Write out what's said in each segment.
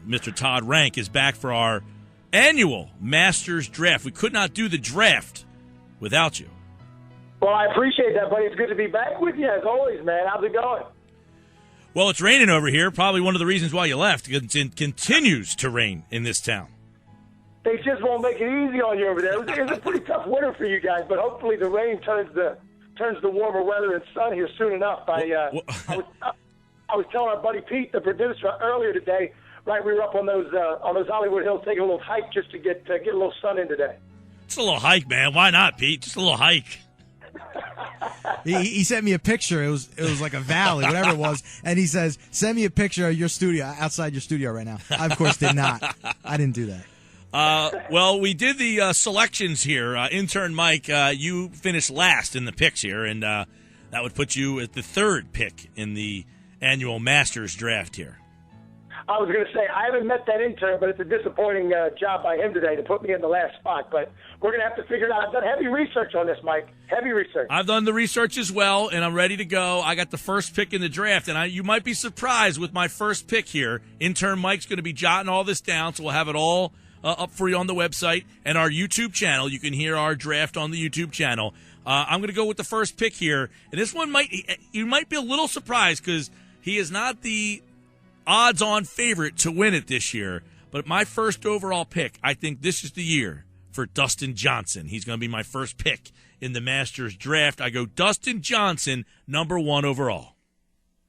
Mr. Todd Rank, is back for our annual Masters Draft. We could not do the draft without you. Well, I appreciate that, buddy. It's good to be back with you, as always, man. How's it going? Well, it's raining over here. Probably one of the reasons why you left. It continues to rain in this town. They just won't make it easy on you over there. It was a pretty tough winter for you guys, but hopefully the rain turns the warmer weather and sun here soon enough. I was telling our buddy Pete, the producer, earlier today. Right, we were up on those Hollywood Hills taking a little hike just to get a little sun in today. It's a little hike, man. Why not, Pete? Just a little hike. He sent me a picture. It was like a valley, whatever it was, and he says, "Send me a picture of your studio outside your studio right now." I of course did not. I didn't do that. Well, we did the selections here. Intern Mike, you finished last in the picks here, and that would put you at the third pick in the annual Masters Draft here. I was going to say, I haven't met that intern, but it's a disappointing job by him today to put me in the last spot. But we're going to have to figure it out. I've done heavy research on this, Mike. Heavy research. I've done the research as well, and I'm ready to go. I got the first pick in the draft, and you might be surprised with my first pick here. Intern Mike's going to be jotting all this down, so we'll have it all up for you on the website and our YouTube channel. You can hear our draft on the YouTube channel. I'm going to go with the first pick here, and this one you might be a little surprised because he is not the odds-on favorite to win it this year. But my first overall pick, I think this is the year for Dustin Johnson. He's going to be my first pick in the Masters Draft. I go Dustin Johnson, number 1 overall.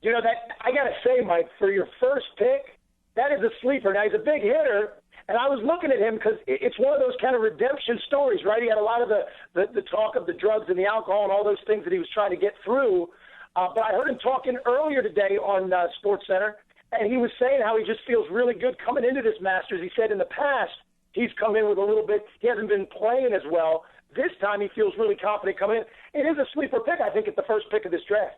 You know, that I got to say, Mike, for your first pick, that is a sleeper. Now, he's a big hitter, and I was looking at him because it's one of those kind of redemption stories, right? He had a lot of the talk of the drugs and the alcohol and all those things that he was trying to get through. But I heard him talking earlier today on SportsCenter, and he was saying how he just feels really good coming into this Masters. He said in the past he's come in with a little bit – he hasn't been playing as well. This time he feels really confident coming in. It is a sleeper pick, I think, at the first pick of this draft.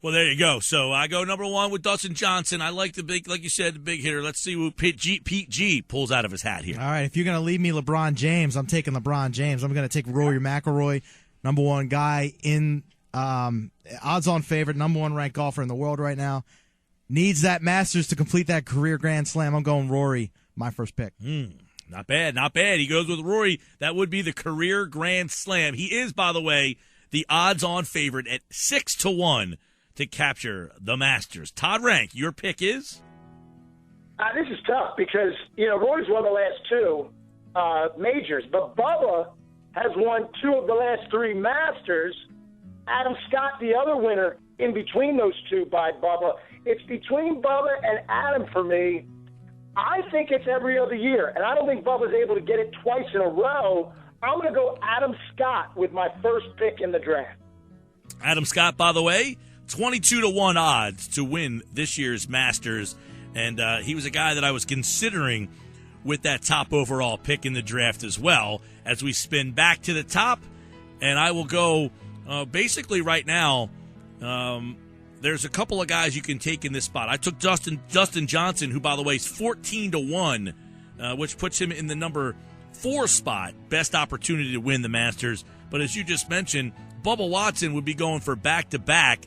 Well, there you go. So I go number 1 with Dustin Johnson. I like the big – like you said, the big hitter. Let's see what Pete G pulls out of his hat here. All right, if you're going to leave me LeBron James, I'm taking LeBron James. I'm going to take Rory McIlroy, number 1 guy in odds-on favorite, number 1 ranked golfer in the world right now. Needs that Masters to complete that career Grand Slam. I'm going Rory, my first pick. Not bad, not bad. He goes with Rory. That would be the career Grand Slam. He is, by the way, the odds-on favorite at 6-1 to capture the Masters. Todd Rank, your pick is? This is tough because, you know, Rory's won the last 2 majors, but Bubba has won 2 of the last 3 Masters. Adam Scott, the other winner, in between those 2 by Bubba. It's between Bubba and Adam for me. I think it's every other year, and I don't think Bubba's able to get it twice in a row. I'm going to go Adam Scott with my first pick in the draft. Adam Scott, by the way, 22-1 odds to win this year's Masters, and he was a guy that I was considering with that top overall pick in the draft as well. As we spin back to the top, and I will go basically right now. There's a couple of guys you can take in this spot. I took Dustin Johnson, who, by the way, is 14-1, which puts him in the number 4 spot, best opportunity to win the Masters. But as you just mentioned, Bubba Watson would be going for back-to-back,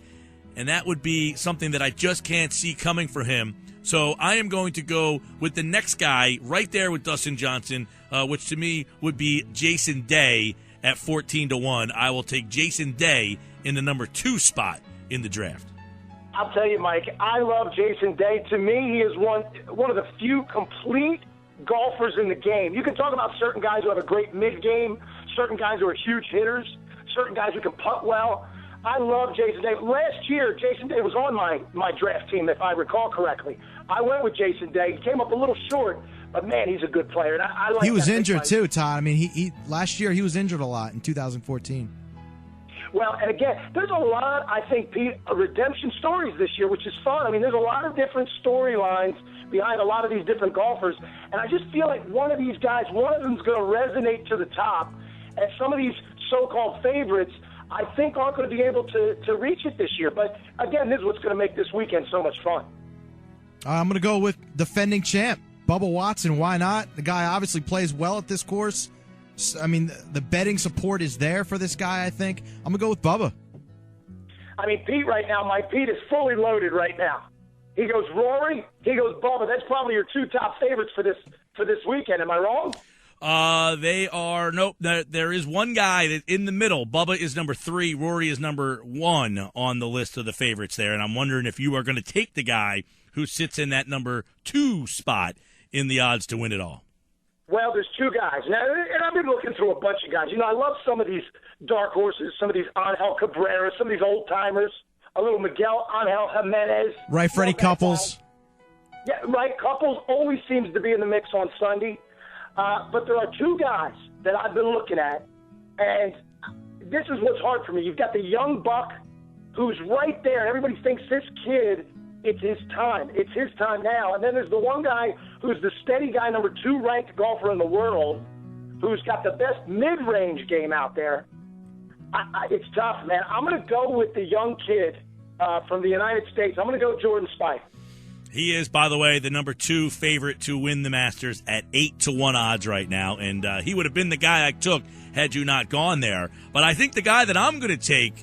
and that would be something that I just can't see coming for him. So I am going to go with the next guy right there with Dustin Johnson, which to me would be Jason Day at 14-1. I will take Jason Day in the number 2 spot in the draft. I'll tell you, Mike, I love Jason Day. To me, he is one of the few complete golfers in the game. You can talk about certain guys who have a great mid-game, certain guys who are huge hitters, certain guys who can putt well. I love Jason Day. Last year, Jason Day was on my draft team, if I recall correctly. I went with Jason Day. He came up a little short, but, man, he's a good player. And I like he was injured, too, Todd. I mean, he last year he was injured a lot in 2014. Well, and again, there's a lot, I think, Pete, redemption stories this year, which is fun. I mean, there's a lot of different storylines behind a lot of these different golfers, and I just feel like one of these guys, one of them is going to resonate to the top, and some of these so-called favorites, I think, aren't going to be able to reach it this year. But, again, this is what's going to make this weekend so much fun. I'm going to go with defending champ, Bubba Watson. Why not? The guy obviously plays well at this course. I mean, the betting support is there for this guy, I think. I'm going to go with Bubba. I mean, Pete right now, Mike, Pete is fully loaded right now. He goes Rory. He goes Bubba. That's probably your two top favorites for this weekend. Am I wrong? They are nope. There is one guy that in the middle. Bubba is number 3. Rory is number 1 on the list of the favorites there. And I'm wondering if you are going to take the guy who sits in that number 2 spot in the odds to win it all. Well, there's two guys now, and I've been looking through a bunch of guys. I love some of these dark horses, some of these Angel Cabrera, some of these old timers. A little Miguel Angel Jimenez. Right, Freddie Couples. Yeah, right. Couples always seems to be in the mix on Sunday. But there are two guys that I've been looking at, and this is what's hard for me. You've got the young buck who's right there, and everybody thinks this kid, it's his time. It's his time now. And then there's the one guy who's the steady guy, number 2 ranked golfer in the world, who's got the best mid-range game out there. It's tough, man. I'm going to go with the young kid from the United States. I'm going to go Jordan Spieth. He is, by the way, the number 2 favorite to win the Masters at 8-1 odds right now, and he would have been the guy I took had you not gone there. But I think the guy that I'm going to take,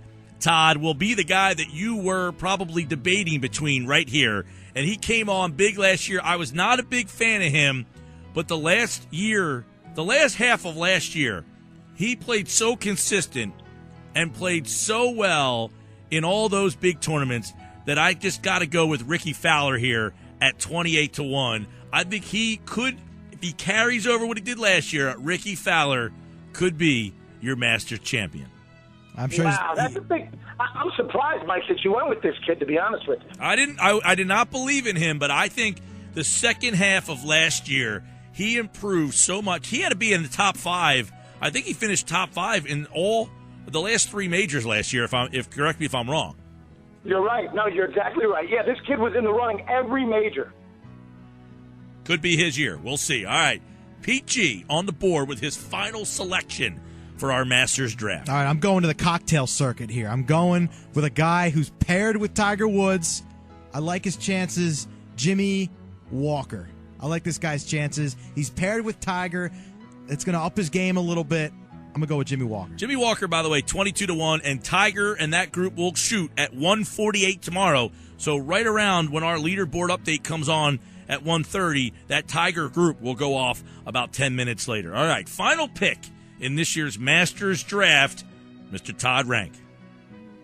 Todd, will be the guy that you were probably debating between right here, and he came on big last year. I was not a big fan of him, but the last half of last year, he played so consistent and played so well in all those big tournaments that I just got to go with Ricky Fowler here at 28-1. I think he could, if he carries over what he did last year, Ricky Fowler could be your Masters champion. I'm sure. Wow, that's a big. I'm surprised, Mike, that you went with this kid. To be honest with you, I did not believe in him, but I think the second half of last year he improved so much. He had to be in the top 5. I think he finished top 5 in all the last 3 majors last year. If correct me if I'm wrong. You're right. No, you're exactly right. Yeah, this kid was in the running every major. Could be his year. We'll see. All right. Pete G on the board with his final selection for our Masters draft. All right, I'm going to the cocktail circuit here. I'm going with a guy who's paired with Tiger Woods. I like his chances, Jimmy Walker. I like this guy's chances. He's paired with Tiger. It's going to up his game a little bit. I'm going to go with Jimmy Walker. Jimmy Walker, by the way, 22-1, and Tiger and that group will shoot at 148 tomorrow. So right around when our leaderboard update comes on at 1:30, that Tiger group will go off about 10 minutes later. All right, final pick in this year's Masters draft, Mr. Todd Rank.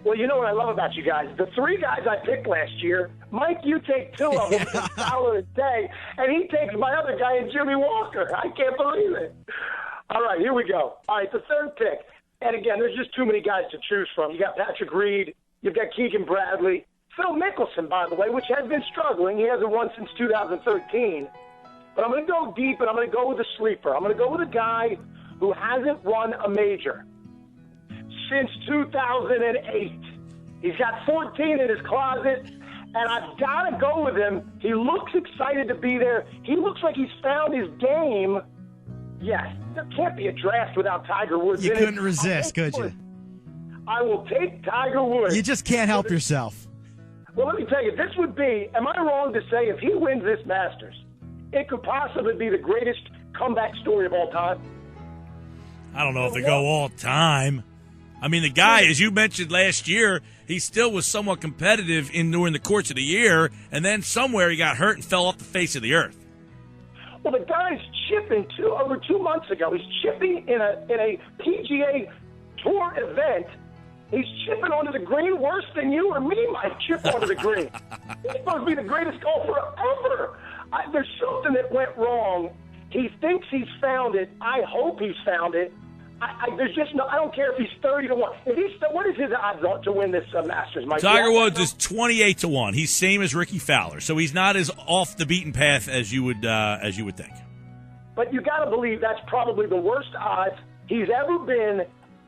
Well, you know what I love about you guys? The 3 guys I picked last year, Mike, you take 2 of them, Fowler and Day, and he takes my other guy, Jimmy Walker. I can't believe it. All right, here we go. All right, the 3rd pick. And again, there's just too many guys to choose from. You got Patrick Reed. You've got Keegan Bradley. Phil Mickelson, by the way, which has been struggling. He hasn't won since 2013. But I'm going to go deep, and I'm going to go with a sleeper. I'm going to go with a guy who hasn't won a major since 2008. He's got 14 in his closet, and I've got to go with him. He looks excited to be there. He looks like he's found his game. Yes, there can't be a draft without Tiger Woods. You couldn't resist, could you? I will take Tiger Woods. You just can't help yourself. Well, let me tell you, this would be, am I wrong to say if he wins this Masters, it could possibly be the greatest comeback story of all time? I don't know if they go all time. I mean, the guy, as you mentioned last year, he still was somewhat competitive during the course of the year, and then somewhere he got hurt and fell off the face of the earth. Well, the guy's chipping over 2 months ago. He's chipping in a PGA Tour event. He's chipping onto the green worse than you or me might chip onto the green. He's supposed to be the greatest golfer ever. There's something that went wrong. He thinks he's found it. I hope he's found it. There's just no. I don't care if he's 30-1. What is his odds to win this Masters, Mike? Tiger Woods is 28-1. He's same as Ricky Fowler, so he's not as off the beaten path as you would think. But you got to believe that's probably the worst odds he's ever been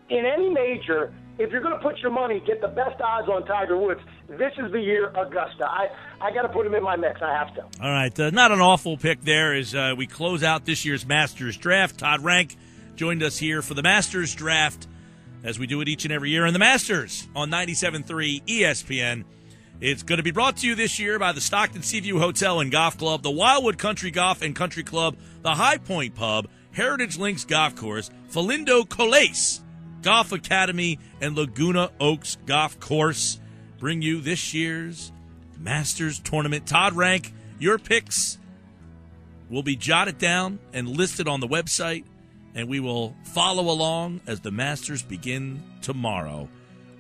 in any major. If you're going to put your money, get the best odds on Tiger Woods. This is the year Augusta. I got to put him in my mix. I have to. All right, not an awful pick there as we close out this year's Masters draft. Todd Rank joined us here for the Masters draft, as we do it each and every year. And the Masters on 97.3 ESPN. It's going to be brought to you this year by the Stockton Seaview Hotel and Golf Club, the Wildwood Country Golf and Country Club, the High Point Pub, Heritage Links Golf Course, Falindo Colace Golf Academy, and Laguna Oaks Golf Course. Bring you this year's Masters Tournament. Todd Rank, your picks will be jotted down and listed on the website, and we will follow along as the Masters begin tomorrow.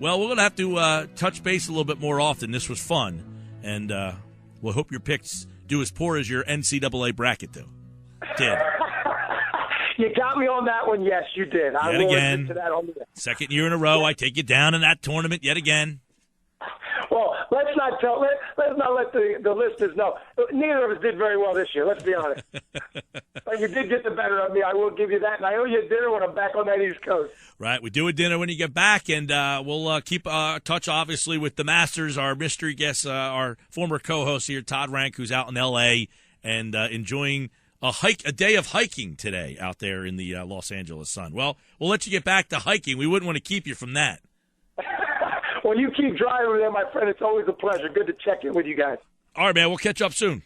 Well, we're going to have to touch base a little bit more often. This was fun, and we'll hope your picks do as poor as your NCAA bracket do. Did. You got me on that one. Yes, you did. I will admit to that on the second year in a row, I take you down in that tournament yet again. Well, let's not let the listeners know. Neither of us did very well this year. Let's be honest. But you did get the better of me. I will give you that, and I owe you a dinner when I'm back on that East Coast. Right, we do a dinner when you get back, and we'll keep touch, obviously, with the Masters. Our mystery guest, our former co-host here, Todd Rank, who's out in L.A. and enjoying a day of hiking today out there in the Los Angeles sun. Well, we'll let you get back to hiking. We wouldn't want to keep you from that. Well, you keep driving there, my friend. It's always a pleasure. Good to check in with you guys. All right, man. We'll catch up soon.